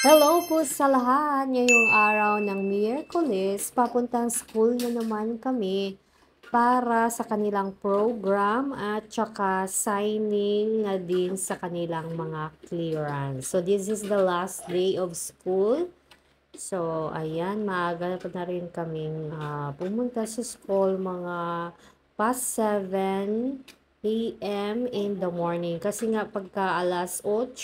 Hello po sa lahat! Ngayong araw ng Miyerkules, papuntang school na naman kami para sa kanilang program at saka signing na din sa kanilang mga clearance. So this is the last day of school. So ayan, maaga na rin kaming pumunta sa school mga past 7 a.m. in the morning. Kasi nga pagka alas 8,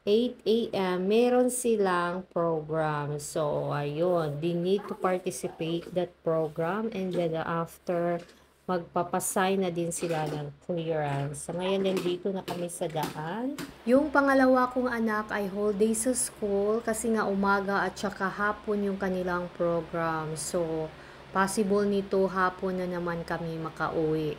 8 a.m., meron silang program. So, ayun, they need to participate that program and then after, magpapasay na din sila ng clearance. So, ngayon, nandito na kami sa daan. Yung pangalawa kong anak ay whole day sa school kasi nga umaga at saka hapon yung kanilang program. So, possible nito hapon na naman kami makauwi.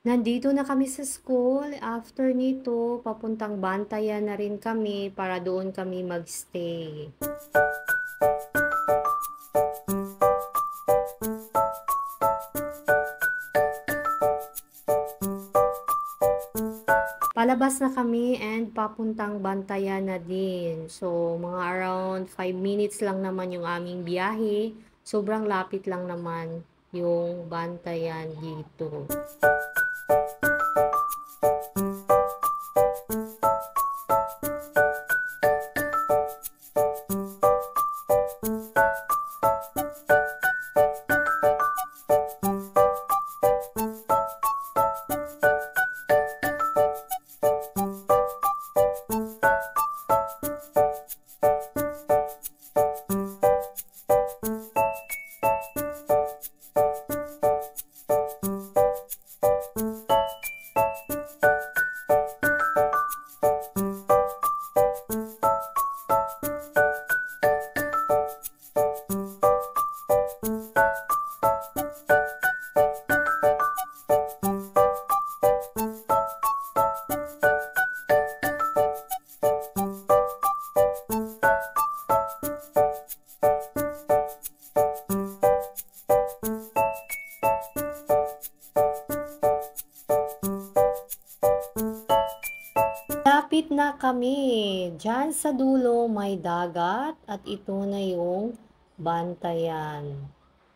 Nandito na kami sa school. After nito, papuntang Bantayan na rin kami para doon kami magstay. Palabas na kami and papuntang Bantayan na din. So, mga around 5 minutes lang naman yung aming biyahe. Sobrang lapit lang naman yung Bantayan dito. Lapit na kami. Diyan sa dulo may dagat at ito na yung Bantayan.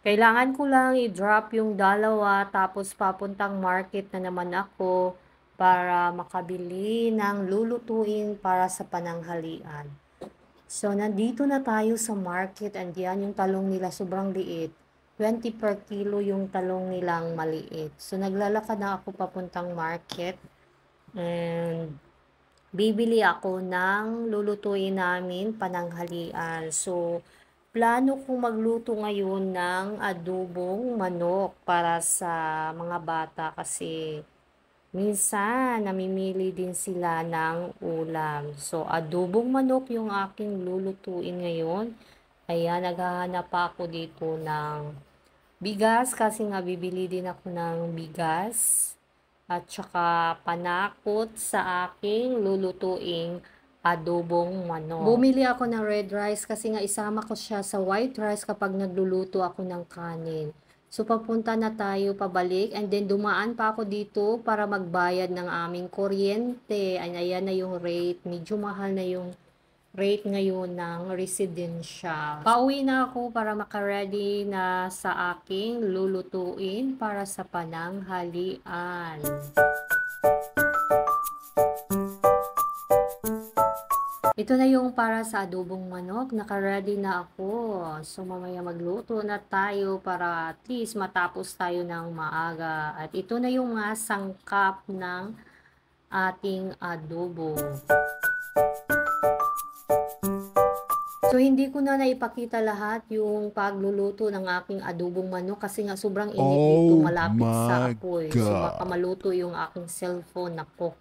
Kailangan ko lang i-drop yung dalawa tapos papuntang market na naman ako para makabili ng lulutuin para sa pananghalian. So, nandito na tayo sa market and yan yung talong nila sobrang liit. 20 per kilo yung talong nilang maliit. So, naglalakad na ako papuntang market and bibili ako ng lulutuin namin pananghalian. So, plano kong magluto ngayon ng adobong manok para sa mga bata kasi minsan namimili din sila ng ulam. So, adobong manok yung aking lulutuin ngayon. Ayan, naghahanap pa ako dito ng bigas kasi nga bibili din ako ng bigas at saka panakot sa aking lulutuing adobong manok. Bumili ako ng red rice kasi nga isama ko siya sa white rice kapag nagluluto ako ng kanin. So, papunta na tayo pabalik and then dumaan pa ako dito para magbayad ng aming kuryente. Ayan na yung rate. Medyo mahal na yung rate ngayon ng residensya. Pauwi na ako para makaready na sa aking lulutuin para sa pananghalian. Ito na yung para sa adobong manok. Naka-ready na ako. So, mamaya magluto na tayo para at least matapos tayo ng maaga. At ito na yung mga sangkap ng ating adobo. So, hindi ko na naipakita lahat yung pagluluto ng aking adobong manok kasi nga sobrang init dito Oh malapit sa my apoy. So, baka God. maluto yung aking cellphone. Nako,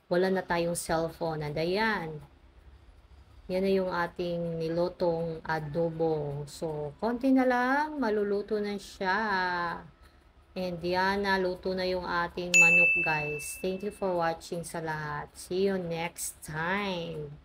wala na tayong cellphone. And ayan, yan na yung ating nilutong adobo. So, konti na lang, maluluto na siya. And yan, naluto na yung ating manok, guys. Thank you for watching sa lahat. See you next time.